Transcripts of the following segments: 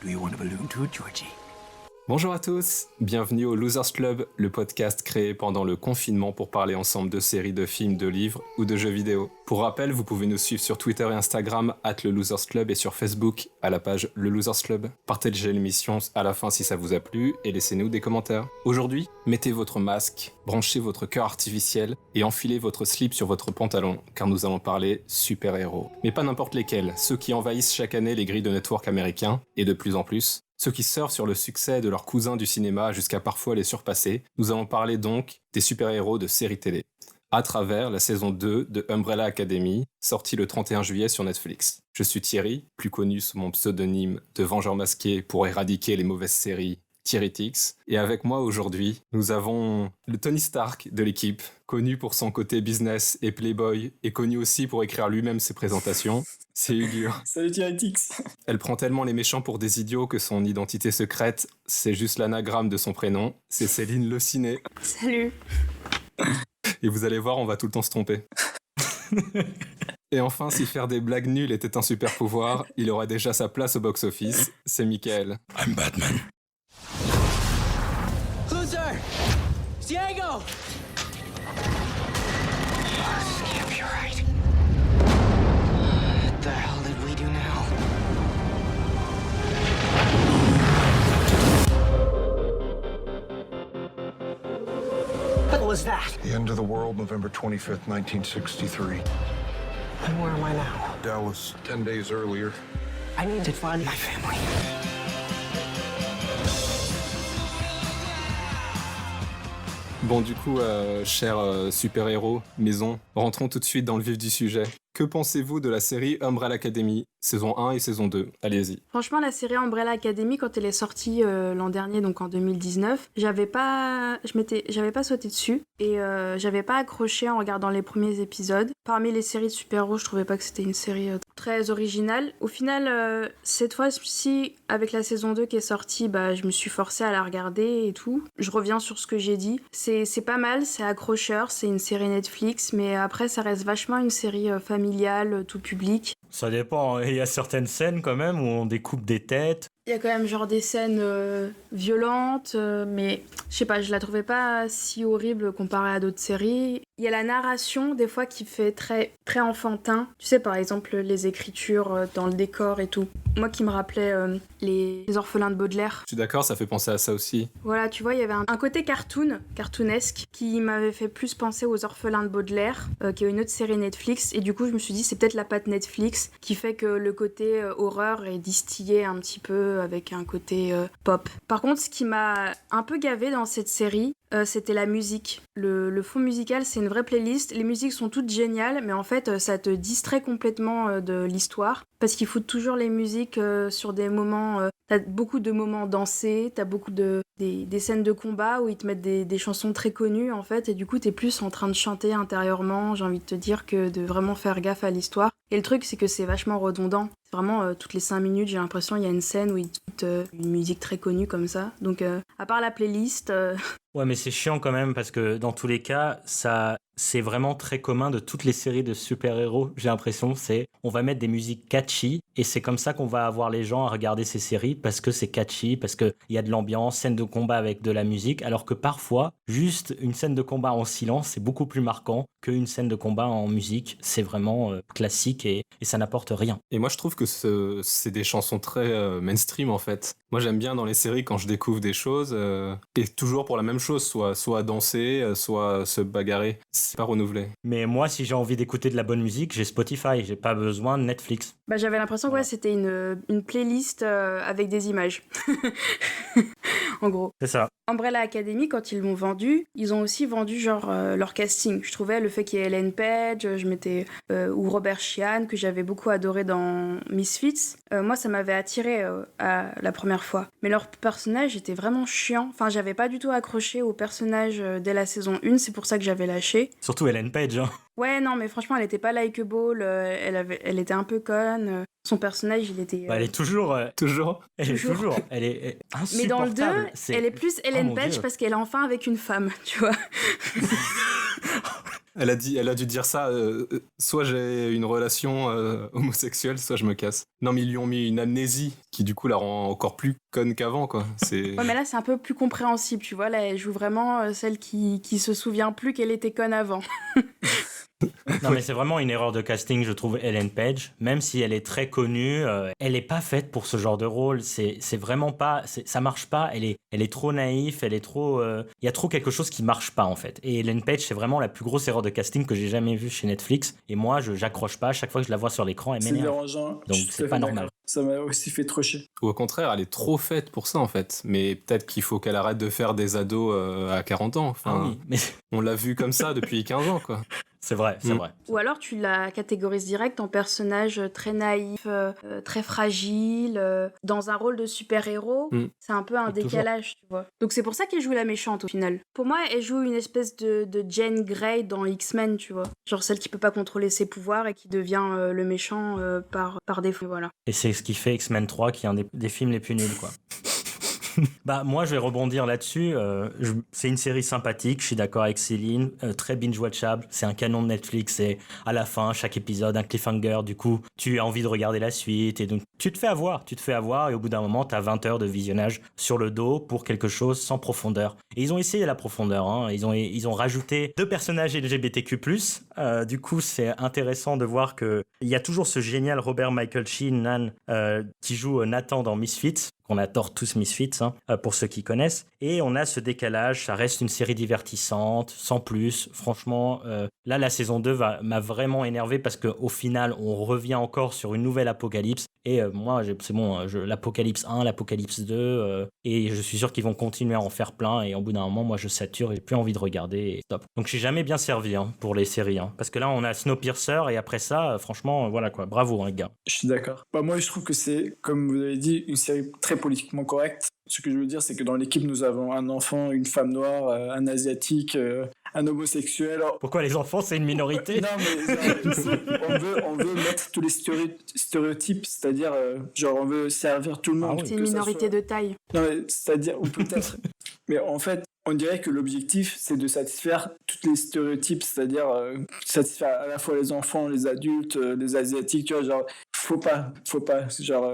Do you want a balloon too, Georgie? Bonjour à tous, bienvenue au Losers Club, le podcast créé pendant le confinement pour parler ensemble de séries, de films, de livres ou de jeux vidéo. Pour rappel, vous pouvez nous suivre sur Twitter et Instagram @LeLosersClub et sur Facebook à la page Le Losers Club. Partagez l'émission à la fin si ça vous a plu et laissez-nous des commentaires. Aujourd'hui, mettez votre masque, branchez votre cœur artificiel et enfilez votre slip sur votre pantalon car nous allons parler super-héros. Mais pas n'importe lesquels, ceux qui envahissent chaque année les grilles de network américains et de plus en plus. Ceux qui surfent sur le succès de leurs cousins du cinéma jusqu'à parfois les surpasser, nous allons parler donc des super-héros de séries télé, à travers la saison 2 de Umbrella Academy, sortie le 31 juillet sur Netflix. Je suis Thierry, plus connu sous mon pseudonyme de Vengeur masqué pour éradiquer les mauvaises séries, Thierry Tix. Et avec moi aujourd'hui, nous avons le Tony Stark de l'équipe, connu pour son côté business et playboy, et connu aussi pour écrire lui-même ses présentations. C'est Ugur. Salut Thierry Tix. Elle prend tellement les méchants pour des idiots que son identité secrète, c'est juste l'anagramme de son prénom. C'est Céline Le Ciné. Salut. Et vous allez voir, on va tout le temps se tromper. Et enfin, si faire des blagues nulles était un super pouvoir, il aurait déjà sa place au box-office. C'est Michael. I'm Batman. Loser! Diego! Skip, you're right. What the hell did we do now? What was that? The end of the world, November 25th, 1963. And where am I now? Dallas, 10 days earlier. I need to find my family. Bon, du coup, chers super-héros, maison, rentrons tout de suite dans le vif du sujet. Que pensez-vous de la série Umbrella Academy, saison 1 et saison 2 ? Allez-y. Franchement, la série Umbrella Academy, quand elle est sortie l'an dernier, donc en 2019, j'avais pas sauté dessus et j'avais pas accroché en regardant les premiers épisodes. Parmi les séries de super-héros, je trouvais pas que c'était une série très originale. Au final, cette fois-ci, avec la saison 2 qui est sortie, je me suis forcée à la regarder et tout. Je reviens sur ce que j'ai dit. C'est pas mal, c'est accrocheur, c'est une série Netflix, mais après, ça reste vachement une série familiale, tout public. Ça dépend, il y a certaines scènes quand même où on découpe des têtes. Il y a quand même genre des scènes violentes, mais je sais pas, je la trouvais pas si horrible comparée à d'autres séries. Il y a la narration des fois qui fait très, très enfantin. Tu sais, par exemple, les écritures dans le décor et tout. Moi qui me rappelais les orphelins de Baudelaire. Je suis d'accord, ça fait penser à ça aussi. Voilà, tu vois, il y avait un côté cartoonesque, qui m'avait fait plus penser aux orphelins de Baudelaire, qui est une autre série Netflix. Et du coup, je me suis dit, c'est peut-être la patte Netflix qui fait que le côté horreur est distillé un petit peu avec un côté pop. Par contre, ce qui m'a un peu gavé dans cette série, c'était la musique. Le fond musical, c'est une vraie playlist. Les musiques sont toutes géniales, mais en fait, ça te distrait complètement de l'histoire. Parce qu'ils foutent toujours les musiques sur des moments... t'as beaucoup de moments dansés, t'as beaucoup des scènes de combat où ils te mettent des chansons très connues, en fait. Et du coup, t'es plus en train de chanter intérieurement, j'ai envie de te dire, que de vraiment faire gaffe à l'histoire. Et le truc, c'est que c'est vachement redondant. C'est vraiment, toutes les 5 minutes, j'ai l'impression, il y a une scène où ils te foutent une musique très connue comme ça. Donc, à part la playlist... Ouais, mais c'est chiant quand même parce que dans tous les cas, c'est vraiment très commun de toutes les séries de super-héros, j'ai l'impression. On va mettre des musiques catchy et c'est comme ça qu'on va avoir les gens à regarder ces séries parce que c'est catchy, parce qu'il y a de l'ambiance, scène de combat avec de la musique, alors que parfois, juste une scène de combat en silence, c'est beaucoup plus marquant qu'une scène de combat en musique. C'est vraiment classique et ça n'apporte rien. Et moi, je trouve que c'est des chansons très mainstream, en fait. Moi, j'aime bien dans les séries, quand je découvre des choses, et toujours pour la même chose, soit danser, soit se bagarrer. C'est pas renouvelé. Mais moi, si j'ai envie d'écouter de la bonne musique, j'ai Spotify, j'ai pas besoin de Netflix. J'avais l'impression que c'était une playlist avec des images. En gros. C'est ça. Umbrella Academy, quand ils l'ont vendu, ils ont aussi vendu leur casting. Je trouvais le fait qu'il y ait Ellen Page, ou Robert Sheehan, que j'avais beaucoup adoré dans Misfits. Moi, ça m'avait attiré la première fois. Mais leur personnage était vraiment chiant. Enfin, j'avais pas du tout accroché au personnage dès la saison 1, c'est pour ça que j'avais lâché. Surtout Ellen Page, hein. Ouais, non, mais franchement, elle était pas likeable, elle était un peu conne, son personnage, il était... Elle est toujours... Toujours. Elle est toujours... Elle est insupportable. Mais dans le 2, elle est plus Ellen Page parce qu'elle est enfin avec une femme, tu vois. Elle a dû dire ça, soit j'ai une relation homosexuelle, soit je me casse. Non, mais ils lui ont mis une amnésie qui du coup la rend encore plus conne qu'avant, quoi. C'est... Ouais, mais là, c'est un peu plus compréhensible, tu vois. Là, elle joue vraiment celle qui se souvient plus qu'elle était conne avant. Non, mais c'est vraiment une erreur de casting, je trouve, Ellen Page. Même si elle est très connue, elle n'est pas faite pour ce genre de rôle. C'est vraiment pas... ça marche pas. Elle est trop naïve, elle est trop... Il y a trop quelque chose qui marche pas, en fait. Et Ellen Page, c'est vraiment la plus grosse erreur de casting que j'ai jamais vue chez Netflix. Et moi, j'accroche pas. Chaque fois que je la vois sur l'écran, elle C'est m'énerve. dérangeant. Donc, c'est pas normal. Ça m'a aussi fait trop chier. Ou au contraire, elle est trop faite pour ça, en fait. Mais peut-être qu'il faut qu'elle arrête de faire des ados à 40 ans. Enfin, Ah oui, mais on l'a vu comme ça depuis 15 ans, quoi. c'est vrai, c'est vrai. Ou alors, tu la catégorises direct en personnage très naïf, très fragile, dans un rôle de super-héros. C'est un peu un Et toujours. décalage, tu vois. Donc, c'est pour ça qu'elle joue la méchante, au final. Pour moi, elle joue une espèce de Jane Grey dans X-Men, tu vois. Genre celle qui peut pas contrôler ses pouvoirs et qui devient le méchant par défaut, voilà. Et c'est ce qui fait X-Men 3, qui est un des films les plus nuls, quoi. Bah, moi, je vais rebondir là-dessus. C'est une série sympathique, je suis d'accord avec Céline, très binge-watchable. C'est un canon de Netflix et à la fin, chaque épisode, un cliffhanger. Du coup, tu as envie de regarder la suite et donc tu te fais avoir et au bout d'un moment, tu as 20 heures de visionnage sur le dos pour quelque chose sans profondeur. Et ils ont essayé la profondeur, hein. Ils ont rajouté 2 personnages LGBTQ+. Du coup, c'est intéressant de voir qu'il y a toujours ce génial Robert Michael Sheenan qui joue Nathan dans Misfits. qu'on adore tous Misfits, hein, pour ceux qui connaissent. Et on a ce décalage, ça reste une série divertissante, sans plus. Franchement, là, la saison 2 m'a vraiment énervé parce qu'au final, on revient encore sur une nouvelle apocalypse. Et moi, c'est bon, l'apocalypse 1, l'apocalypse 2, et je suis sûr qu'ils vont continuer à en faire plein. Et au bout d'un moment, moi, je sature et j'ai plus envie de regarder. Et stop. Donc, je suis jamais bien servi pour les séries. Parce que là, on a Snowpiercer et après ça, franchement, voilà quoi. Bravo, les gars. Je suis d'accord. Bah, moi, je trouve que c'est, comme vous avez dit, une série très politiquement correcte. Ce que je veux dire, c'est que dans l'équipe, nous avons un enfant, une femme noire, un asiatique, un homosexuel. Pourquoi les enfants, c'est une minorité? Non, mais on veut mettre tous les stéréotypes, c'est-à-dire, genre, on veut servir tout le monde. Ah oui. C'est une minorité de taille. Non, mais c'est-à-dire, ou peut-être. Mais en fait, on dirait que l'objectif, c'est de satisfaire tous les stéréotypes, c'est-à-dire satisfaire à la fois les enfants, les adultes, les asiatiques, tu vois, genre, faut pas, genre,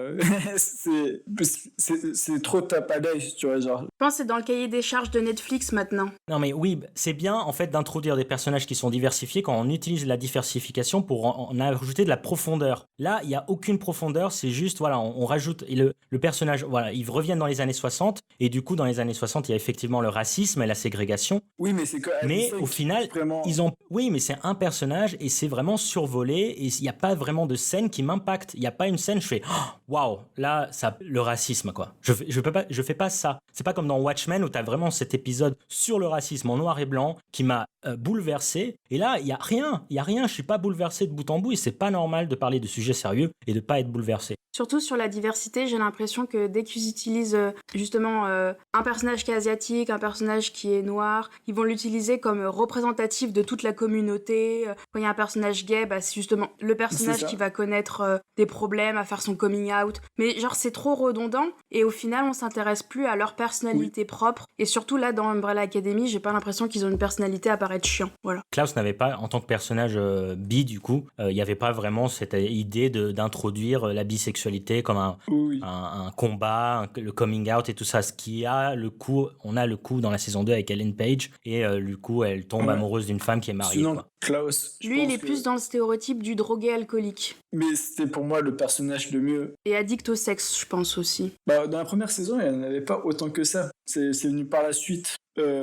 c'est trop tape à l'œil, tu vois, genre. Je pense que c'est dans le cahier des charges de Netflix maintenant. Non mais oui, c'est bien en fait d'introduire des personnages qui sont diversifiés quand on utilise la diversification pour en ajouter de la profondeur. Là, il n'y a aucune profondeur, c'est juste, voilà, on rajoute, et le personnage, voilà, ils reviennent dans les années 60, et du coup, dans les années 60, il y a effectivement le racisme et la ségrégation. Oui, mais c'est quand même. Mais au final, vraiment... oui, mais c'est un personnage, et c'est vraiment survolé, et il n'y a pas vraiment de scène qui m'impacte. Il n'y a pas une scène, je fais, waouh, là, ça, le racisme, quoi. Je fais pas ça. C'est pas comme dans Watchmen où tu as vraiment cet épisode sur le racisme en noir et blanc qui m'a bouleversé. Et là, il y a rien. Je suis pas bouleversé de bout en bout et c'est pas normal de parler de sujets sérieux et de pas être bouleversé. Surtout sur la diversité, j'ai l'impression que dès qu'ils utilisent justement un personnage qui est asiatique, un personnage qui est noir, ils vont l'utiliser comme représentatif de toute la communauté. Quand il y a un personnage gay, bah, c'est justement le personnage qui va connaître des problèmes, à faire son coming out. Mais genre, c'est trop redondant et au final, on s'intéresse plus à leur personnalité propre. Et surtout là, dans Umbrella Academy, j'ai pas l'impression qu'ils ont une personnalité à paraître chiant. Voilà. Klaus n'avait pas, en tant que personnage bi, du coup, il n'y avait pas vraiment cette idée d'introduire la bisexualité comme un combat, le coming out et tout ça. Ce qui a le coup, on a le coup dans la saison 2 avec Ellen Page et du coup, elle tombe amoureuse d'une femme qui est mariée. Sinon, quoi. Klaus. Lui, il est plus dans le stéréotype du drogué alcoolique. Mais c'était pour moi le personnage le mieux. Et addict au sexe, je pense aussi. Bah, dans la première saison, il n'y en avait pas autant que ça. C'est venu par la suite.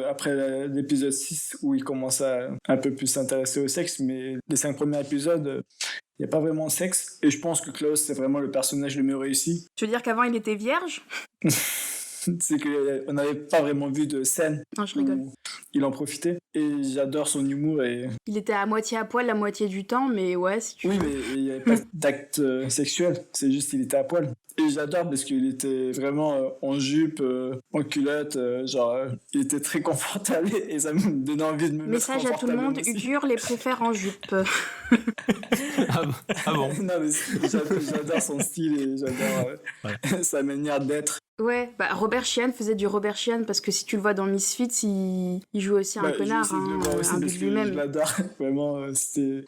Après l'épisode 6 où il commence à un peu plus s'intéresser au sexe, mais les 5 premiers épisodes, il n'y a pas vraiment de sexe. Et je pense que Klaus, c'est vraiment le personnage le mieux réussi. Tu veux dire qu'avant, il était vierge? C'est qu'on n'avait pas vraiment vu de scène. Non, je rigole. Où il en profitait. Et j'adore son humour. Il était à moitié à poil la moitié du temps, mais ouais, si tu veux. Oui, mais il n'y avait pas d'acte sexuel. C'est juste qu'il était à poil. Et j'adore parce qu'il était vraiment en jupe, en culotte, il était très confortable et ça me donnait envie de me mettre Message à tout le monde, aussi. Ugur les préfère en jupe. Ah bon. Non, mais j'adore son style et j'adore sa manière d'être. Ouais, bah Robert Sheehan faisait du Robert Sheehan parce que si tu le vois dans Misfits, il joue aussi un connard, j'essaie de le voir aussi un but parce de que lui-même. je l'adore. Vraiment,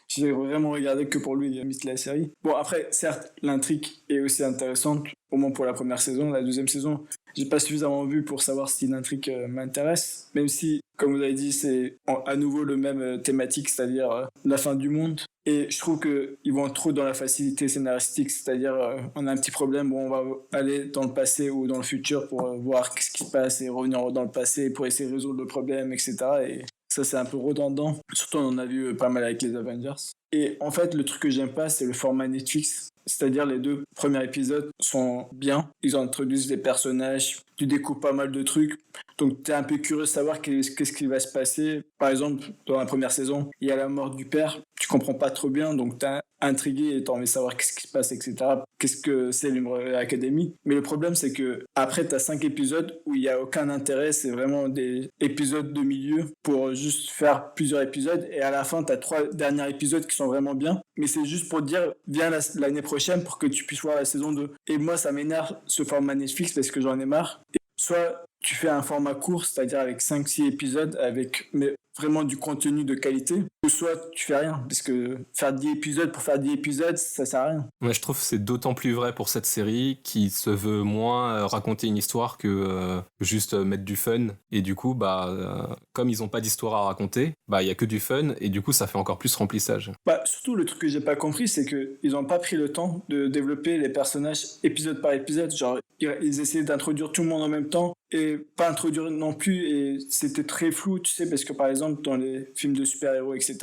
j'ai vraiment regardé que pour lui, la série. Bon, après, certes, l'intrigue est aussi intéressante, au moins pour la première saison. La deuxième saison, j'ai pas suffisamment vu pour savoir si l'intrigue m'intéresse, même si, comme vous avez dit, c'est à nouveau le même thématique, c'est-à-dire la fin du monde. Et je trouve qu'ils vont trop dans la facilité scénaristique, c'est-à-dire on a un petit problème, bon, on va aller dans le passé ou dans le futur pour voir ce qui se passe et revenir dans le passé pour essayer de résoudre le problème, etc. Et ça, c'est un peu redondant. Surtout, on en a vu pas mal avec les Avengers. Et en fait, le truc que j'aime pas, c'est le format Netflix. C'est-à-dire les 2 premiers épisodes sont bien. Ils introduisent des personnages, tu découvres pas mal de trucs. Donc tu es un peu curieux de savoir qu'est-ce qui va se passer. Par exemple, dans la première saison, il y a la mort du père. Tu comprends pas trop bien, donc tu es intrigué et tu as envie de savoir qu'est-ce qui se passe, etc. Qu'est-ce que c'est l'Umbrella Academy. Mais le problème, c'est que après tu as 5 épisodes où il n'y a aucun intérêt. C'est vraiment des épisodes de milieu pour juste faire plusieurs épisodes. Et à la fin, tu as 3 derniers épisodes qui sont vraiment bien. Mais c'est juste pour te dire, viens l'année prochaine pour que tu puisses voir la saison 2. Et moi, ça m'énerve ce format Netflix parce que j'en ai marre. Et soit tu fais un format court, c'est-à-dire avec 5-6 épisodes, avec vraiment du contenu de qualité, ou soit tu fais rien, parce que faire 10 épisodes pour faire 10 épisodes, ça sert à rien. Ouais, je trouve que c'est d'autant plus vrai pour cette série qui se veut moins raconter une histoire que juste mettre du fun. Et du coup, comme ils n'ont pas d'histoire à raconter, il y a que du fun, et du coup, ça fait encore plus remplissage. Surtout, le truc que j'ai pas compris, c'est qu'ils n'ont pas pris le temps de développer les personnages épisode par épisode. Genre, ils essayaient d'introduire tout le monde en même temps, et pas introduire non plus, et c'était très flou, tu sais, parce que par exemple dans les films de super-héros, etc.,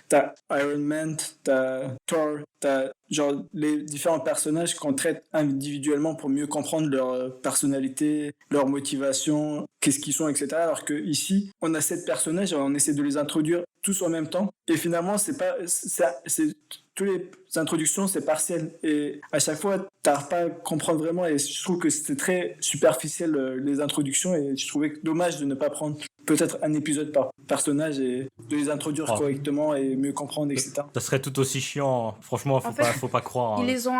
t'as Iron Man, t'as Thor, t'as genre les différents personnages qu'on traite individuellement pour mieux comprendre leur personnalité, leur motivation, qu'est-ce qu'ils sont, etc., alors que ici on a 7 personnages et on essaie de les introduire tous en même temps, et finalement c'est toutes les introductions, c'est partiel. Et à chaque fois, t'arrives pas à comprendre vraiment. Et je trouve que c'était très superficiel, les introductions. Et je trouvais dommage de ne pas prendre peut-être un épisode par personnage et de les introduire correctement et mieux comprendre, etc. Ça serait tout aussi chiant. Franchement, faut pas croire. Ils les ont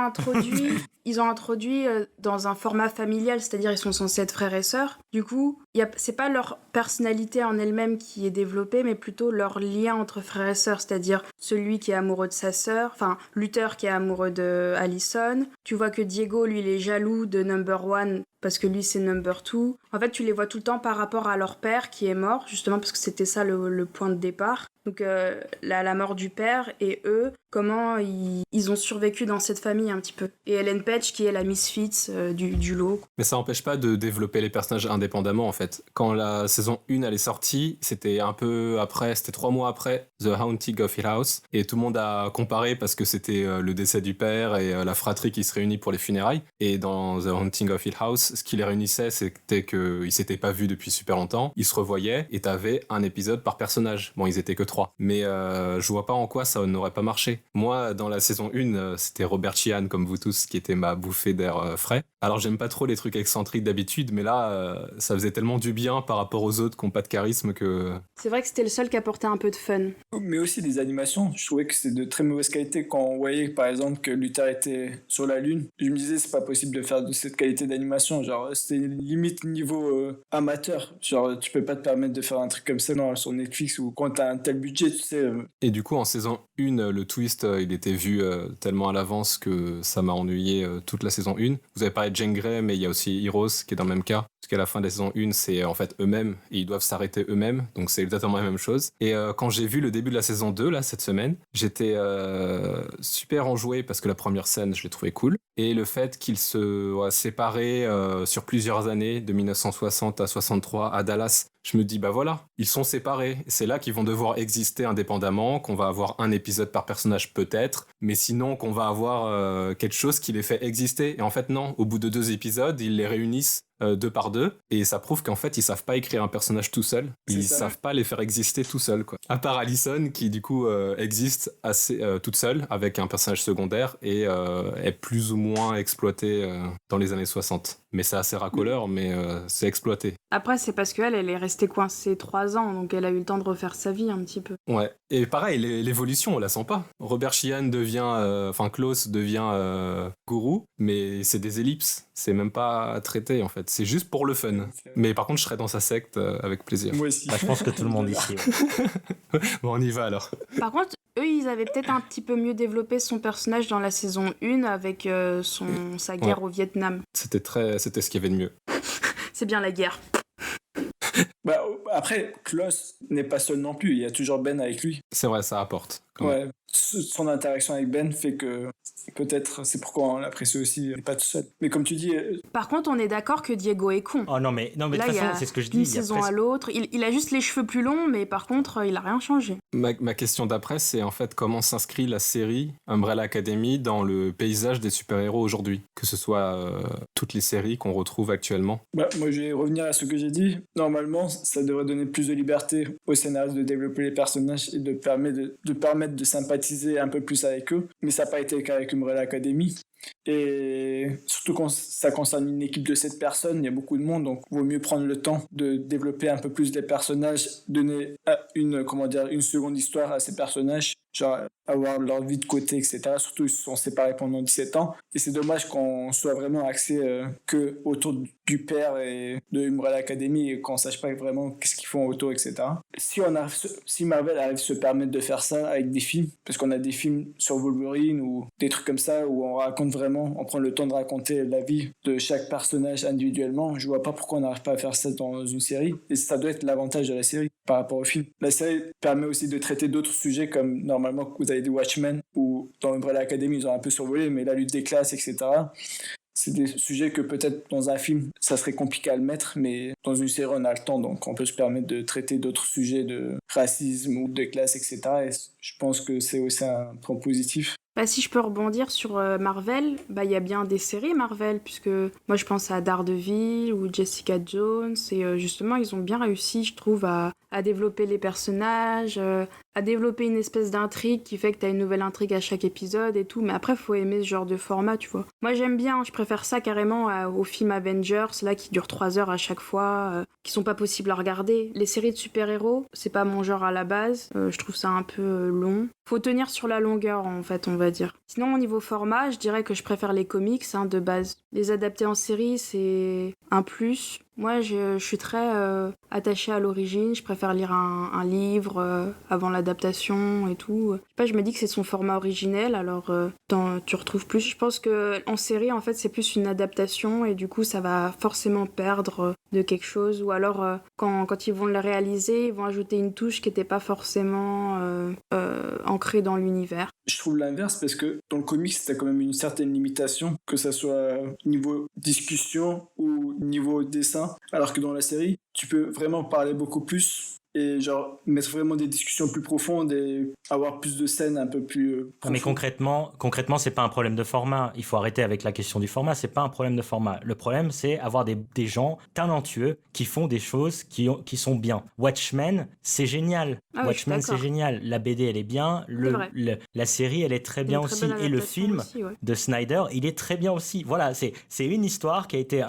introduits dans un format familial, c'est-à-dire ils sont censés être frères et sœurs. Du coup, c'est pas leur personnalité en elle-même qui est développée, mais plutôt leur lien entre frères et sœurs, c'est-à-dire celui qui est amoureux de sa sœur, enfin Luther qui est amoureux de Allison. Tu vois que Diego, lui, il est jaloux de Number One parce que lui, c'est Number Two. En fait, tu les vois tout le temps par rapport à leur père qui est mort, justement parce que c'était ça le point de départ. Donc la mort du père et eux, comment ils ont survécu dans cette famille un petit peu. Et Ellen Page qui est la Misfits du lot. Mais ça n'empêche pas de développer les personnages indépendamment en fait. Quand la saison 1 elle est sortie, c'était un peu après, c'était 3 mois après The Haunting of Hill House, et tout le monde a comparé parce que c'était le décès du père et la fratrie qui se réunit pour les funérailles. Et dans The Haunting of Hill House, ce qui les réunissait, c'était qu'ils s'étaient pas vus depuis super longtemps, ils se revoyaient et t'avais un épisode par personnage. Bon, ils étaient que 3. Mais je vois pas en quoi ça n'aurait pas marché. Moi, dans la saison 1, c'était Robert Sheehan, comme vous tous, qui était ma bouffée d'air frais. Alors, j'aime pas trop les trucs excentriques d'habitude, mais là, ça faisait tellement du bien par rapport aux autres qui n'ont pas de charisme que... C'est vrai que c'était le seul qui apportait un peu de fun. Mais aussi des animations, je trouvais que c'était de très mauvaise qualité. Quand on voyait, par exemple, que Luther était sur la Lune, je me disais, c'est pas possible de faire de cette qualité d'animation. Genre, c'était limite niveau amateur. Genre, tu peux pas te permettre de faire un truc comme ça sur Netflix ou quand t'as un tel budget, tu sais. Et du coup, en saison 1, le twist, il était vu tellement à l'avance que ça m'a ennuyé toute la saison 1. Vous avez parlé de Jane Grey, mais il y a aussi Heroes qui est dans le même cas. Parce qu'à la fin de la saison 1, c'est en fait eux-mêmes et ils doivent s'arrêter eux-mêmes. Donc c'est exactement la même chose. Et quand j'ai vu le début de la saison 2, là, cette semaine, j'étais super enjoué parce que la première scène, je l'ai trouvé cool. Et le fait qu'ils se séparés sur plusieurs années, de 1960 à 63 à Dallas, je me dis, voilà, ils sont séparés. C'est là qu'ils vont devoir exister indépendamment, qu'on va avoir un épisode par personnage peut-être, mais sinon qu'on va avoir quelque chose qui les fait exister. Et en fait, non, au bout de 2 épisodes, ils les réunissent 2 par 2, et ça prouve qu'en fait, ils savent pas écrire un personnage tout seul. Ils savent pas les faire exister tout seul, quoi. À part Allison, qui du coup existe assez toute seule, avec un personnage secondaire, et est plus ou moins exploitée dans les années 60. mais c'est assez racoleur, mais c'est exploité. Après, c'est parce qu'elle est restée coincée 3 ans, donc elle a eu le temps de refaire sa vie un petit peu. Ouais, et pareil, l'évolution, on la sent pas. Robert Sheehan devient, Klaus devient gourou, mais c'est des ellipses, c'est même pas traité en fait, c'est juste pour le fun. Mais par contre, je serais dans sa secte avec plaisir. Moi aussi. Bah, je pense que tout le monde ici. Ouais. Bon, on y va alors. Par contre, eux, ils avaient peut-être un petit peu mieux développé son personnage dans la saison 1 avec sa guerre au Vietnam. C'était ce qu'il y avait de mieux. C'est bien la guerre. Bah, après, Klaus n'est pas seul non plus, il y a toujours Ben avec lui. C'est vrai, ça apporte. quand même. Ouais, son interaction avec Ben fait que peut-être c'est pourquoi on l'apprécie aussi, il n'est pas tout seul. Mais comme tu dis, Par contre, on est d'accord que Diego est con. Oh non, mais de Là, toute il y façon, a c'est ce que je dis. d'une il y a saison presque- à l'autre. Il a juste les cheveux plus longs, mais par contre, il a rien changé. Ma question d'après, c'est en fait comment s'inscrit la série Umbrella Academy dans le paysage des super-héros aujourd'hui, que ce soit toutes les séries qu'on retrouve actuellement. bah, moi je vais revenir à ce que j'ai dit. Normalement, ça devrait donner plus de liberté au scénariste de développer les personnages et de permettre de sympathiser un peu plus avec eux. Mais ça n'a pas été le cas avec Umbrella Academy. Et surtout quand ça concerne une équipe de 7 personnes, il y a beaucoup de monde, donc il vaut mieux prendre le temps de développer un peu plus des personnages, donner une seconde histoire à ces personnages, genre avoir leur vie de côté, etc. Surtout ils se sont séparés pendant 17 ans. Et c'est dommage qu'on soit vraiment axé que autour du père et de Umbrella Academy et qu'on sache pas vraiment qu'est-ce qu'ils font autour, etc. Si Marvel arrive à se permettre de faire ça avec des films, parce qu'on a des films sur Wolverine ou des trucs comme ça où on raconte vraiment, on prend le temps de raconter la vie de chaque personnage individuellement, je vois pas pourquoi on n'arrive pas à faire ça dans une série. Et ça doit être l'avantage de la série par rapport au film. La série permet aussi de traiter d'autres sujets comme normalement vous avez des Watchmen ou dans Umbrella Academy ils ont un peu survolé, mais la lutte des classes, etc. C'est des sujets que peut-être dans un film ça serait compliqué à le mettre, mais dans une série on a le temps, donc on peut se permettre de traiter d'autres sujets de racisme ou de classe, etc. Et je pense que c'est aussi un point positif. Bah, si je peux rebondir sur Marvel, bah, y a bien des séries Marvel, puisque moi je pense à Daredevil ou Jessica Jones, et justement ils ont bien réussi, je trouve, à développer les personnages, à développer une espèce d'intrigue qui fait que t'as une nouvelle intrigue à chaque épisode et tout, mais après faut aimer ce genre de format, tu vois. Moi j'aime bien, je préfère ça carrément aux films Avengers, là qui durent 3 heures à chaque fois, qui sont pas possibles à regarder. Les séries de super-héros, c'est pas mon genre à la base, je trouve ça un peu long. Faut tenir sur la longueur en fait, on va dire. Sinon au niveau format, je dirais que je préfère les comics de base. Les adapter en série, c'est un plus. Moi, je suis très attachée à l'origine. Je préfère lire un livre avant l'adaptation et tout. Je sais pas, je me dis que c'est son format originel, alors tu retrouves plus. Je pense que en série, en fait, c'est plus une adaptation et du coup, ça va forcément perdre de quelque chose. Ou alors, quand ils vont le réaliser, ils vont ajouter une touche qui n'était pas forcément ancrée dans l'univers. Je trouve l'inverse parce que dans le comics, t'as quand même une certaine limitation, que ça soit niveau discussion ou niveau dessin, alors que dans la série, tu peux vraiment parler beaucoup plus et genre mettre vraiment des discussions plus profondes et avoir plus de scènes un peu plus Mais profondes. concrètement, c'est pas un problème de format. Il faut arrêter avec la question du format. C'est pas un problème de format. Le problème, c'est avoir des gens talentueux qui font des choses qui sont bien. Watchmen, c'est génial. Ah oui, Watchmen, je suis c'est d'accord. génial. La BD, elle est bien. La série, elle est très bien Une très aussi. belle Et le adaptation film aussi, ouais. de Snyder, il est très bien aussi. Voilà, c'est une histoire qui a été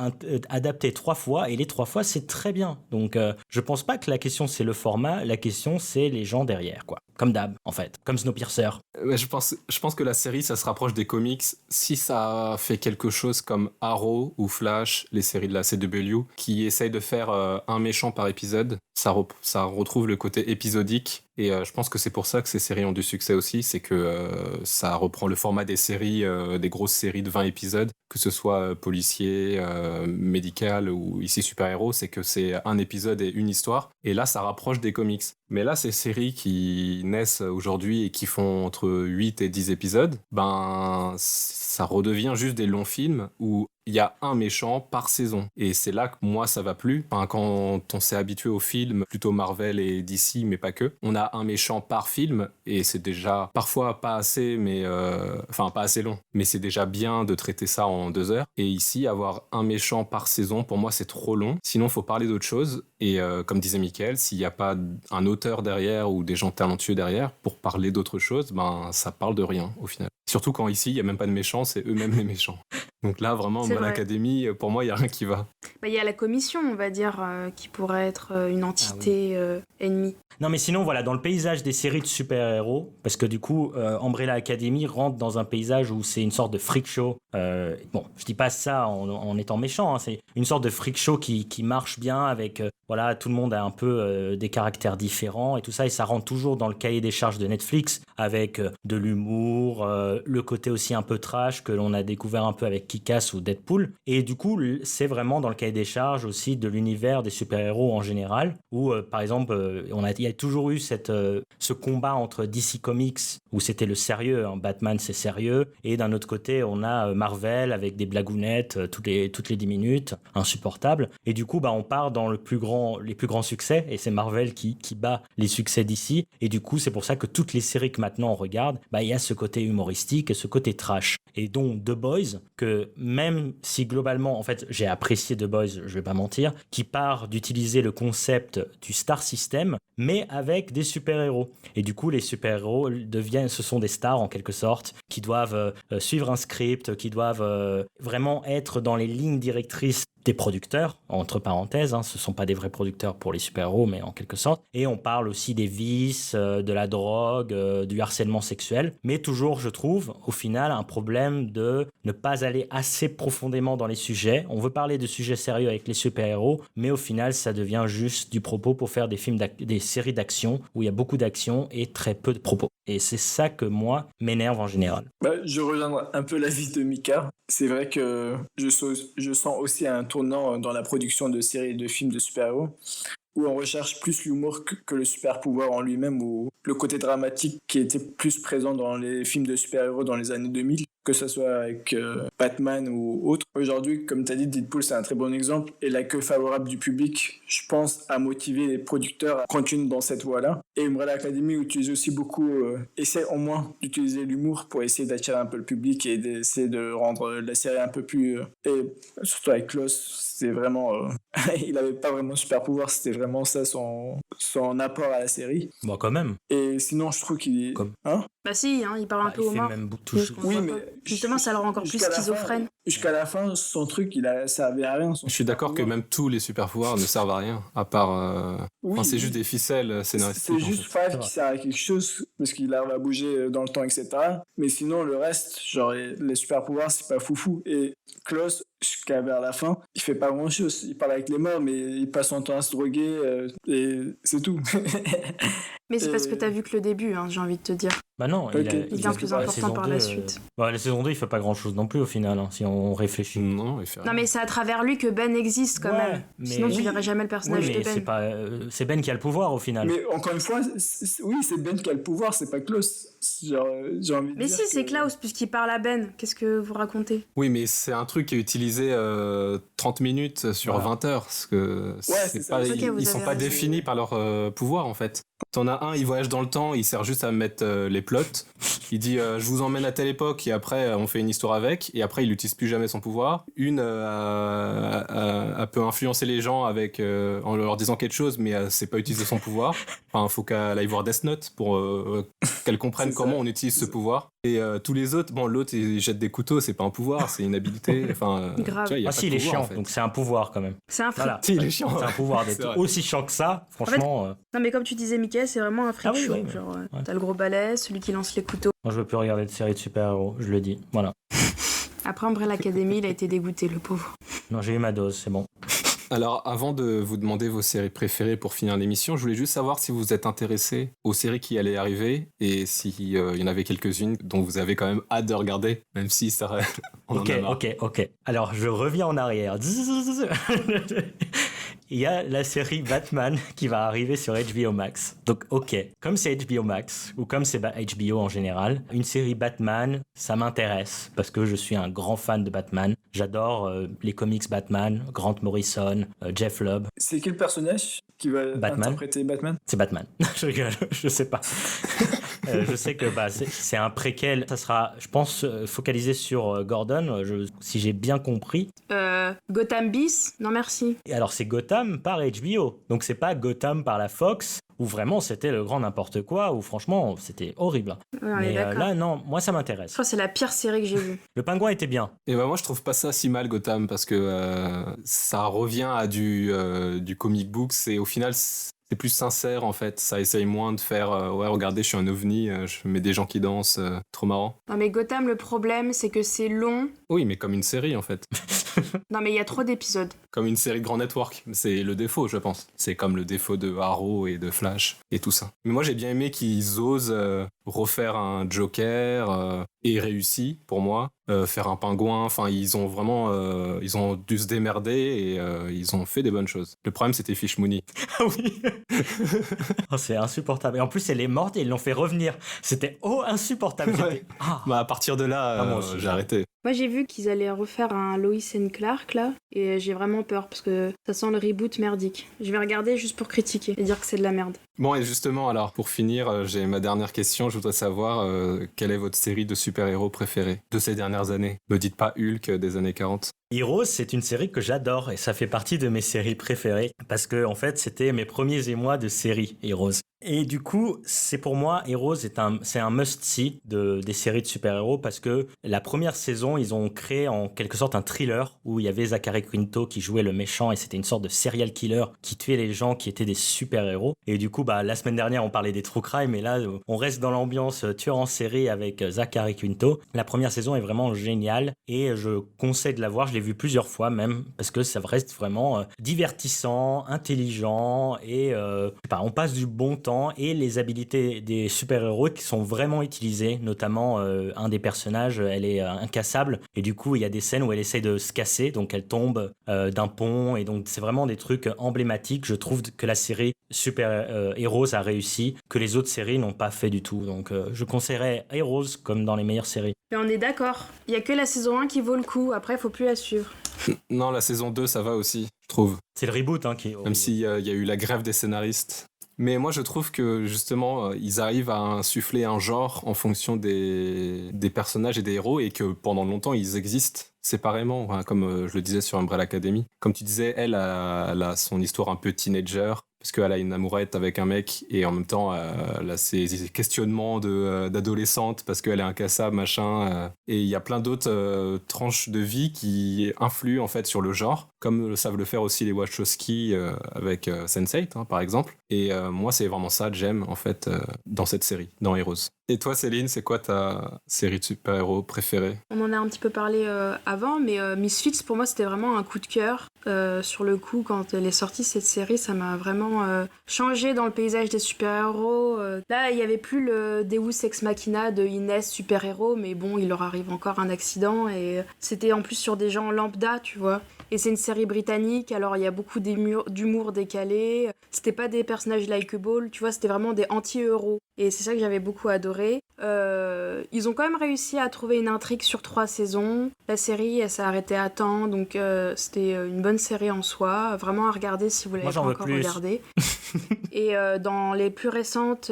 adaptée 3 fois et les 3 fois, c'est très bien. Donc, je pense pas que la question, c'est le format. La question, c'est les gens derrière, quoi. Comme d'hab, en fait. Comme Snowpiercer. Ouais, je pense que la série, ça se rapproche des comics si ça fait quelque chose comme Arrow ou Flash, les séries de la CW, qui essayent de faire un méchant par épisode. Ça retrouve le côté épisodique. Et je pense que c'est pour ça que ces séries ont du succès aussi, c'est que ça reprend le format des séries, des grosses séries de 20 épisodes, que ce soit policier, médical ou ici super-héros, c'est que c'est un épisode et une histoire. Et là, ça rapproche des comics. Mais là, ces séries qui naissent aujourd'hui et qui font entre 8 et 10 épisodes, ben, ça redevient juste des longs films où il y a un méchant par saison. Et c'est là que moi, ça va plus. Enfin, quand on s'est habitué aux films, plutôt Marvel et DC, mais pas que, on a un méchant par film et c'est déjà parfois pas assez, mais pas assez long. Mais c'est déjà bien de traiter ça en 2 heures. Et ici, avoir un méchant par saison, pour moi, c'est trop long. Sinon, faut parler d'autre chose. Et comme disait Mickaël, s'il n'y a pas un auteur derrière ou des gens talentueux derrière pour parler d'autre chose, ben ça parle de rien au final. Surtout quand ici, il n'y a même pas de méchants, c'est eux-mêmes les méchants. Donc là, vraiment, C'est Umbrella vrai. Academy, pour moi, il n'y a rien qui va. Bah, il y a la commission, on va dire, qui pourrait être une entité ennemie. Non, mais sinon, voilà, dans le paysage des séries de super-héros, parce que du coup, Umbrella Academy rentre dans un paysage où c'est une sorte de freak show. Bon, je dis pas ça en étant méchant, hein, c'est une sorte de freak show qui marche bien avec, voilà, tout le monde a un peu des caractères différents et tout ça, et ça rentre toujours dans le cahier des charges de Netflix avec de l'humour, le côté aussi un peu trash que l'on a découvert un peu avec Kick-Ass ou Deadpool. Et du coup, c'est vraiment dans le cahier des charges aussi de l'univers des super-héros en général, où, par exemple, il y a toujours eu ce combat entre DC Comics, où c'était le sérieux, hein, Batman c'est sérieux, et d'un autre côté, on a Marvel avec des blagounettes toutes les 10 minutes, insupportables. Et du coup, bah, on part dans les plus grands succès, et c'est Marvel qui bat les succès d'ici. Et du coup, c'est pour ça que toutes les séries que maintenant on regarde, bah, il y a ce côté humoristique et ce côté trash. Et donc The Boys, que même si globalement, en fait, j'ai apprécié The Boys, je vais pas mentir, qui part d'utiliser le concept du star system, mais avec des super-héros. Et du coup, les super-héros ce sont des stars en quelque sorte, qui doivent suivre un script, qui doivent vraiment être dans les lignes directrices des producteurs, entre parenthèses, hein, ce ne sont pas des vrais producteurs pour les super-héros, mais en quelque sorte. Et on parle aussi des vices, de la drogue, du harcèlement sexuel, mais toujours, je trouve, au final, un problème de ne pas aller assez profondément dans les sujets. On veut parler de sujets sérieux avec les super-héros, mais au final, ça devient juste du propos pour faire des séries d'action, où il y a beaucoup d'action et très peu de propos. Et c'est ça que moi, m'énerve en général. Bah, je rejoindrai un peu l'avis de Mika. C'est vrai que je sens aussi un tournant dans la production de séries et de films de super-héros, où on recherche plus l'humour que le super-pouvoir en lui-même, ou le côté dramatique qui était plus présent dans les films de super-héros dans les années 2000, que ce soit avec Batman ou autre. Aujourd'hui, comme tu as dit, Deadpool, c'est un très bon exemple, et l'accueil favorable du public, je pense, a motivé les producteurs à continuer dans cette voie-là. Et Umbrella Academy utilise aussi beaucoup, essaie au moins d'utiliser l'humour pour essayer d'attirer un peu le public et d'essayer de rendre la série un peu plus... et surtout avec Klaus, c'était vraiment... il n'avait pas vraiment super pouvoir, c'était vraiment ça son apport à la série. Bon, quand même. Et sinon, je trouve qu'il est... Comme- Hein? Bah si, hein, il parle un peu Il aux fait morts. même tout. Oui, mais... Justement, ça le rend encore plus jusqu'à la fin- schizophrène. Jusqu'à la fin, son truc, ça servait à rien. Je suis d'accord que même tous les super-pouvoirs ne servent à rien, à part... Oui, Enfin, c'est juste des ficelles scénaristiques. c'est en juste fait. Five qui sert à quelque chose, parce qu'il arrive à bouger dans le temps, etc. Mais sinon, le reste, genre les super-pouvoirs, c'est pas foufou. Et Klaus, jusqu'à vers la fin, il fait pas grand-chose. Il parle avec les morts, mais il passe son temps à se droguer, et c'est tout. Mais c'est parce que t'as vu que le début, hein, j'ai envie de te dire. Bah non, Ok. Il devient plus important par la suite. La saison 2, il fait pas grand chose non plus au final, hein, si on réfléchit. Non, il fait rien. Non mais c'est à travers lui que Ben existe quand Ouais, même. mais- Sinon tu Oui. verrais jamais le Oui, personnage mais de Ben. c'est Ben qui a le pouvoir au final. Mais encore une fois, oui, c'est Ben qui a le pouvoir, c'est pas Klaus. Genre, j'ai envie de Mais dire si, c'est que- Klaus puisqu'il parle à Ben. Qu'est-ce que vous racontez? Oui, mais c'est un truc qui est utilisé 30 minutes sur Voilà. 20 heures. Parce que c'est ça. pas, Ok, ils, vous ils sont avez pas raison. définis par leur pouvoir, en fait. T'en as un, il voyage dans le temps, il sert juste à mettre les plots. Il dit je vous emmène à telle époque et après on fait une histoire avec. Et après il n'utilise plus jamais son pouvoir. Une peut influencer les gens avec en leur disant quelque chose, mais c'est pas utiliser son pouvoir. Enfin, faut qu'elle aille voir Death Note pour qu'elle comprenne C'est comment ça. on utilise ce pouvoir. Et tous les autres, bon, l'autre il jette des couteaux, c'est pas un pouvoir, c'est une habilité. Enfin, Grave. tu vois, il y a Ah pas si, de il est pouvoir, chiant, en fait. donc c'est un pouvoir quand même. C'est un fric. Voilà. Si, il est chiant. C'est un pouvoir C'est d'être vrai. aussi chiant que ça, franchement. Non mais comme tu disais Mickaël, c'est vraiment un freak Ah oui, show. oui, oui. Genre, Ouais. t'as le gros balai, celui qui lance les couteaux. Moi, je veux plus regarder de séries de super-héros, je le dis. Voilà. Après Umbrella Academy, il a été dégoûté, le pauvre. Non, j'ai eu ma dose, c'est bon. Alors, avant de vous demander vos séries préférées pour finir l'émission, je voulais juste savoir si vous êtes intéressé aux séries qui allaient arriver et s'il y en avait quelques-unes dont vous avez quand même hâte de regarder, même si ça on en a marre. Ok. Alors, je reviens en arrière. Il y a la série Batman qui va arriver sur HBO Max. Donc, ok, comme c'est HBO Max, ou comme c'est HBO en général, une série Batman, ça m'intéresse, parce que je suis un grand fan de Batman. J'adore les comics Batman, Grant Morrison, Jeff Lubb. C'est quel personnage qui va Batman. interpréter Batman? C'est Batman. Je rigole, je sais pas. Je sais que c'est un préquel. Ça sera, je pense, focalisé sur Gordon, si j'ai bien compris. Gotham Bis, non merci. Et alors, c'est Gotham par HBO. Donc, c'est pas Gotham par la Fox, où vraiment c'était le grand n'importe quoi, où franchement, c'était horrible. Ouais, on est Mais d'accord. là, non, moi, ça Je m'intéresse. crois que c'est la pire série que j'ai vue. Le Pingouin était bien. Et moi je trouve pas ça si mal Gotham parce que ça revient à du comic books et au final c'est plus sincère en fait. Ça essaye moins de faire ouais regardez je suis un ovni, je mets des gens qui dansent, trop marrant. Non mais Gotham, le problème, c'est que c'est long. Oui mais comme une série en fait. Non mais il y a trop d'épisodes. Comme une série de Grand Network. C'est le défaut je pense. C'est comme le défaut de Arrow et de Flash et tout ça. Mais moi j'ai bien aimé qu'ils osent refaire un Joker et réussi pour moi. Faire un pingouin, enfin ils ont vraiment ils ont dû se démerder et ils ont fait des bonnes choses. Le problème c'était Fish Mooney. Ah oui. Oh, c'est insupportable. Et en plus, elle est morte et ils l'ont fait revenir. C'était insupportable. Ouais. Ah. À partir de là moi aussi, j'ai arrêté. Moi j'ai vu qu'ils allaient refaire un Lois and Clark là, et j'ai vraiment peur parce que ça sent le reboot merdique. Je vais regarder juste pour critiquer et dire que c'est de la merde. Bon et justement alors pour finir j'ai ma dernière question, je voudrais savoir quelle est votre série de super-héros préférée de ces dernières années. Me dites pas Hulk des années 40. Heroes, c'est une série que j'adore et ça fait partie de mes séries préférées parce que en fait, c'était mes premiers émois de série Heroes. Et du coup, c'est pour moi Heroes c'est un must-see des séries de super-héros parce que la première saison, ils ont créé en quelque sorte un thriller où il y avait Zachary Quinto qui jouait le méchant et c'était une sorte de serial killer qui tuait les gens qui étaient des super-héros. Et du coup, la semaine dernière, on parlait des true crime et là, on reste dans l'ambiance tueur en série avec Zachary Quinto. La première saison est vraiment géniale et je conseille de la voir. Je l'ai vu plusieurs fois même parce que ça reste vraiment divertissant, intelligent et on passe du bon temps et les habilités des super-héros qui sont vraiment utilisées, notamment un des personnages, elle est incassable et du coup il y a des scènes où elle essaie de se casser, donc elle tombe d'un pont et donc c'est vraiment des trucs emblématiques. Je trouve que la série Super-Héros a réussi, que les autres séries n'ont pas fait du tout, donc je conseillerais Heroes comme dans les meilleures séries. Mais on est d'accord, il y a que la saison 1 qui vaut le coup, après faut plus la suivre. Non la saison 2 ça va aussi je trouve. C'est le reboot qui est... Même s'il y a eu la grève des scénaristes. Mais moi, je trouve que, justement, ils arrivent à insuffler un genre en fonction des personnages et des héros et que pendant longtemps, ils existent séparément, comme je le disais sur Umbrella Academy. Comme tu disais, elle a son histoire un peu teenager, parce qu'elle a une amourette avec un mec et en même temps, elle a ses questionnements d'adolescente parce qu'elle est incassable, machin. Et il y a plein d'autres tranches de vie qui influent en fait sur le genre, comme savent le faire aussi les Wachowski avec Sense8, par exemple. Et moi, c'est vraiment ça que j'aime en fait dans cette série, dans Heroes. Et toi, Céline, c'est quoi ta série de super-héros préférée ? On en a un petit peu parlé avant, mais Misfits, pour moi, c'était vraiment un coup de cœur. Sur le coup, quand elle est sortie, cette série, ça m'a vraiment changé dans le paysage des super-héros. Là, il n'y avait plus le Deus Ex Machina de Inès super-héros, mais bon, il leur arrive encore un accident, et c'était en plus sur des gens lambda, tu vois. Et c'est une série britannique, alors il y a beaucoup d'humour décalé. C'était pas des personnages likeable, tu vois, c'était vraiment des anti-héros. Et c'est ça que j'avais beaucoup adoré. Ils ont quand même réussi à trouver une intrigue sur 3 saisons. La série, elle s'est arrêtée à temps, donc c'était une bonne série en soi. Vraiment à regarder si vous l'avez pas encore regardé. Et dans les plus récentes,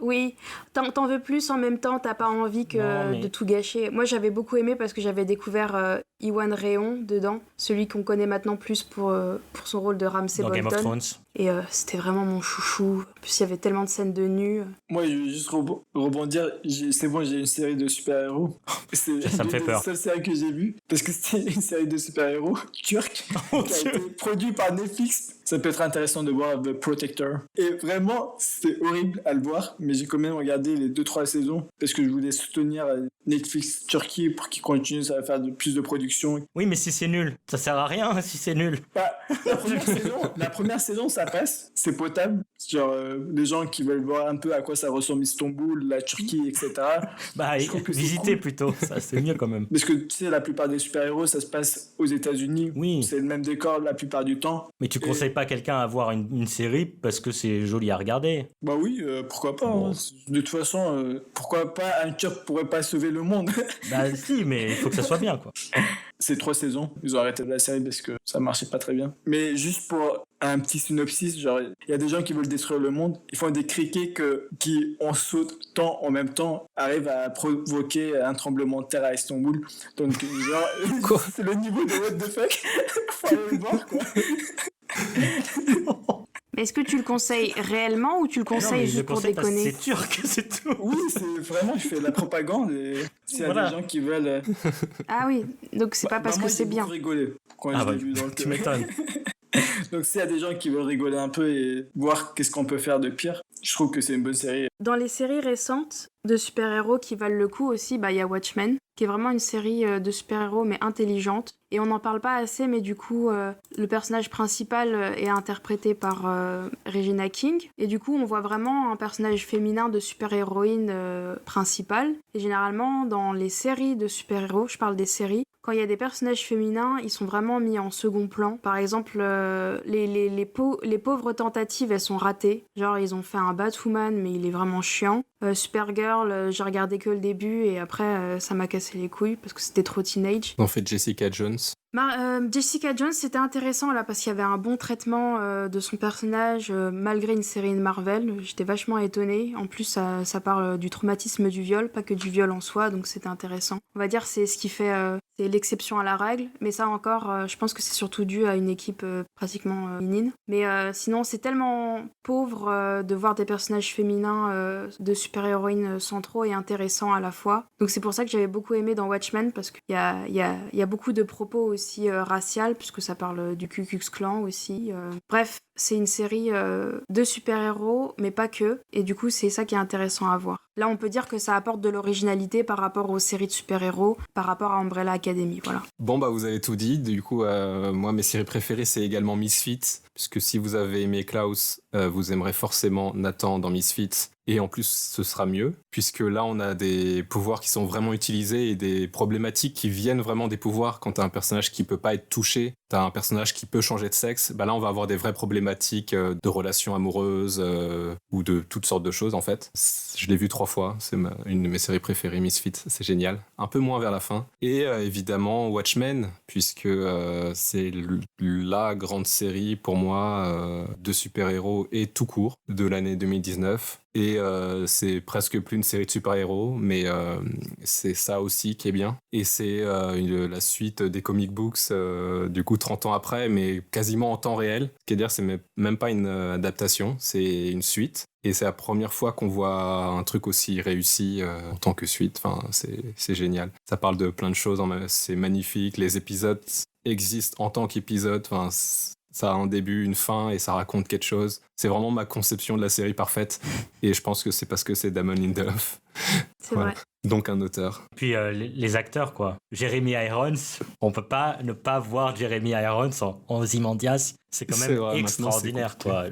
oui, t'en veux plus, en même temps, t'as pas envie de tout gâcher. Moi, j'avais beaucoup aimé parce que j'avais découvert Iwan Rheon dedans, celui qu'on connaît maintenant plus pour son rôle de Ramsay Bolton. Game of Thrones. Et c'était vraiment mon chouchou. En plus, il y avait tellement de scènes de nus. Moi, je veux juste rebondir. C'est bon, j'ai une série de super-héros. C'est Ça me fait peur. la seule série que j'ai vue. Parce que c'était une série de super-héros turque qui a été produite par Netflix. Ça peut être intéressant de voir The Protector. Et vraiment, c'était horrible à le voir. Mais j'ai quand même regardé les 2-3 saisons. Parce que je voulais soutenir Netflix Turquie pour qu'ils continuent à faire plus de production. Oui, mais si c'est nul, ça sert à rien si c'est nul. La première saison, ça passe, c'est potable. Genre, les gens qui veulent voir un peu à quoi ça ressemble Istanbul, la Turquie, etc. Visiter plutôt, ça c'est mieux quand même. Parce que tu sais, la plupart des super-héros, ça se passe aux États-Unis. Oui. C'est le même décor la plupart du temps. Mais tu conseilles pas quelqu'un à voir une série parce que c'est joli à regarder. Bah oui, pourquoi pas. Bon. Hein. De toute façon, pourquoi pas un Turc pourrait pas sauver le monde. Bah si, mais il faut que ça soit bien, quoi. c'est 3 saisons. Ils ont arrêté la série parce que ça marchait pas très bien. Mais juste pour un petit synopsis, genre, il y a des gens qui veulent détruire le monde. Ils font des criquets qui, en sautant en même temps, arrivent à provoquer un tremblement de terre à Istanbul. Donc, genre, c'est le niveau de what the fuck. Faut aller le voir, quoi. Mais est-ce que tu le conseilles réellement ou tu le conseilles juste pour déconner? C'est turc, c'est tout. Oui, c'est vraiment, je fais de la propagande et s'il y a Voilà. des gens qui veulent... Ah oui, donc c'est pas parce que c'est bien. Moi, j'ai beaucoup rigolé quand je l'ai vu. Donc, tu m'étonnes. donc s'il y a des gens qui veulent rigoler un peu et voir qu'est-ce qu'on peut faire de pire, je trouve que c'est une bonne série. Dans les séries récentes de super-héros qui valent le coup aussi, il y a Watchmen, qui est vraiment une série de super-héros mais intelligente. Et on n'en parle pas assez, mais du coup, le personnage principal est interprété par Regina King. Et du coup, on voit vraiment un personnage féminin de super-héroïne principale. Et généralement, dans les séries de super-héros, je parle des séries, quand il y a des personnages féminins, ils sont vraiment mis en second plan. Par exemple, les pauvres tentatives, elles sont ratées. Genre, ils ont fait un Batwoman, mais il est vraiment chiant. Supergirl, j'ai regardé que le début et après, ça m'a cassé les couilles parce que c'était trop teenage. En fait, Jessica Jones. Jessica Jones, c'était intéressant là parce qu'il y avait un bon traitement de son personnage malgré une série de Marvel. J'étais vachement étonnée. En plus, ça parle du traumatisme du viol, pas que du viol en soi, donc c'était intéressant. On va dire c'est ce qui fait c'est l'exception à la règle, mais ça encore, je pense que c'est surtout dû à une équipe pratiquement féminine. Mais sinon, c'est tellement pauvre de voir des personnages féminins de super-héroïnes centraux et intéressants à la fois. Donc c'est pour ça que j'avais beaucoup aimé dans Watchmen parce qu'il y a beaucoup de propos aussi racial, puisque ça parle du Ku Klux Klan aussi. Bref, c'est une série de super-héros, mais pas que. Et du coup, c'est ça qui est intéressant à voir. Là, on peut dire que ça apporte de l'originalité par rapport aux séries de super-héros, par rapport à Umbrella Academy, voilà. Bon, vous avez tout dit. Du coup, moi, mes séries préférées, c'est également Misfits, puisque si vous avez aimé Klaus, vous aimerez forcément Nathan dans Misfits. Et en plus, ce sera mieux, puisque là, on a des pouvoirs qui sont vraiment utilisés et des problématiques qui viennent vraiment des pouvoirs. Quand t'as un personnage qui peut pas être touché, t'as un personnage qui peut changer de sexe, là, on va avoir des vraies problématiques de relations amoureuses ou de toutes sortes de choses, en fait. Je l'ai vu 3 fois, c'est une de mes séries préférées, Misfits, c'est génial. Un peu moins vers la fin. Et évidemment, Watchmen, puisque c'est la grande série, pour moi, de super-héros et tout court, de l'année 2019. Et c'est presque plus une série de super-héros, mais c'est ça aussi qui est bien. Et c'est la suite des comic books, du coup 30 ans après, mais quasiment en temps réel. Ce qui veut dire, c'est même pas une adaptation, c'est une suite. Et c'est la première fois qu'on voit un truc aussi réussi en tant que suite. Enfin, c'est génial. Ça parle de plein de choses, c'est magnifique. Les épisodes existent en tant qu'épisodes. Enfin, ça a un début, une fin et ça raconte quelque chose. C'est vraiment ma conception de la série parfaite. Et je pense que c'est parce que c'est Damon Lindelof. C'est vrai. Donc un auteur. Puis les acteurs, quoi. Jeremy Irons, on peut pas ne pas voir Jeremy Irons en Ozymandias. C'est quand même extraordinaire, quoi.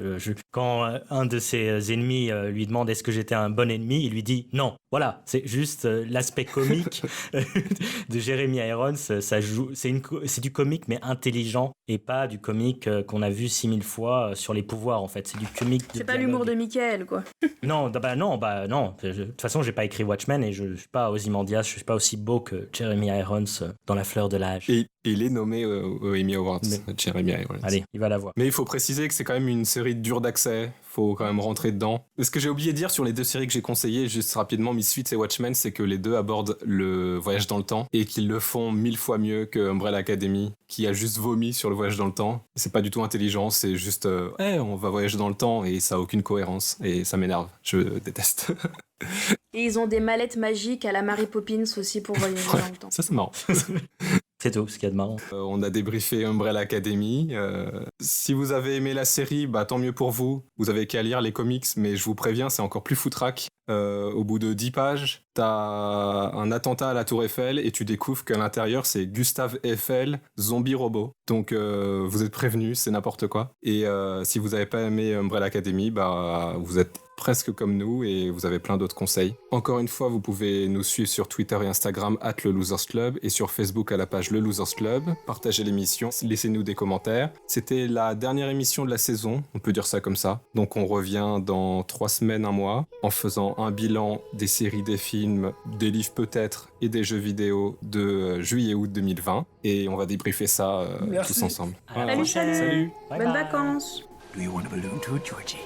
Quand un de ses ennemis lui demande est-ce que j'étais un bon ennemi, il lui dit non. Voilà, c'est juste l'aspect comique de Jeremy Irons. Ça joue, c'est du comique mais intelligent et pas du comique qu'on a vu 6000 fois sur les pouvoirs, en fait. C'est du comique. C'est pas l'humour de Michael, quoi. Non. De toute façon, j'ai pas écrit Watchmen et je suis pas Ozymandias, je suis pas aussi beau que Jeremy Irons dans La Fleur de l'âge. Et il est nommé aux Emmy Awards, Jeremy Irons. Allez, il va la voir. Mais il faut préciser que c'est quand même une série dure d'accès. Faut quand même rentrer dedans. Et ce que j'ai oublié de dire sur les 2 séries que j'ai conseillées, juste rapidement, Misfits et Watchmen, c'est que les 2 abordent le voyage dans le temps et qu'ils le font 1000 fois mieux que Umbrella Academy, qui a juste vomi sur le voyage dans le temps. C'est pas du tout intelligent, c'est juste on va voyager dans le temps et ça a aucune cohérence et ça m'énerve. Je déteste. Et ils ont des mallettes magiques à la Mary Poppins aussi pour voyager dans le temps. Ça, c'est marrant. C'est tout ce qu'il y a de marrant. On a débriefé Umbrella Academy. Si vous avez aimé la série, tant mieux pour vous. Vous avez qu'à lire les comics, mais je vous préviens, c'est encore plus foutraque. Au bout de 10 pages, t'as un attentat à la Tour Eiffel et tu découvres qu'à l'intérieur, c'est Gustave Eiffel, zombie robot. Donc vous êtes prévenus, c'est n'importe quoi. Et si vous n'avez pas aimé Umbrella Academy, vous êtes presque comme nous et vous avez plein d'autres conseils. Encore une fois, vous pouvez nous suivre sur Twitter et Instagram @LeLosersClub et sur Facebook à la page Le Losers Club. Partagez l'émission, laissez-nous des commentaires. C'était la dernière émission de la saison, on peut dire ça comme ça. Donc on revient dans 3 semaines, 1 mois, en faisant un bilan des séries, des films, films, des livres peut-être et des jeux vidéo de juillet-août 2020. Et on va débriefer ça Merci. tous ensemble. À la Salut, prochaine. salut. Salut. Bye Bonnes bye. vacances. Do you want a balloon too, Georgie?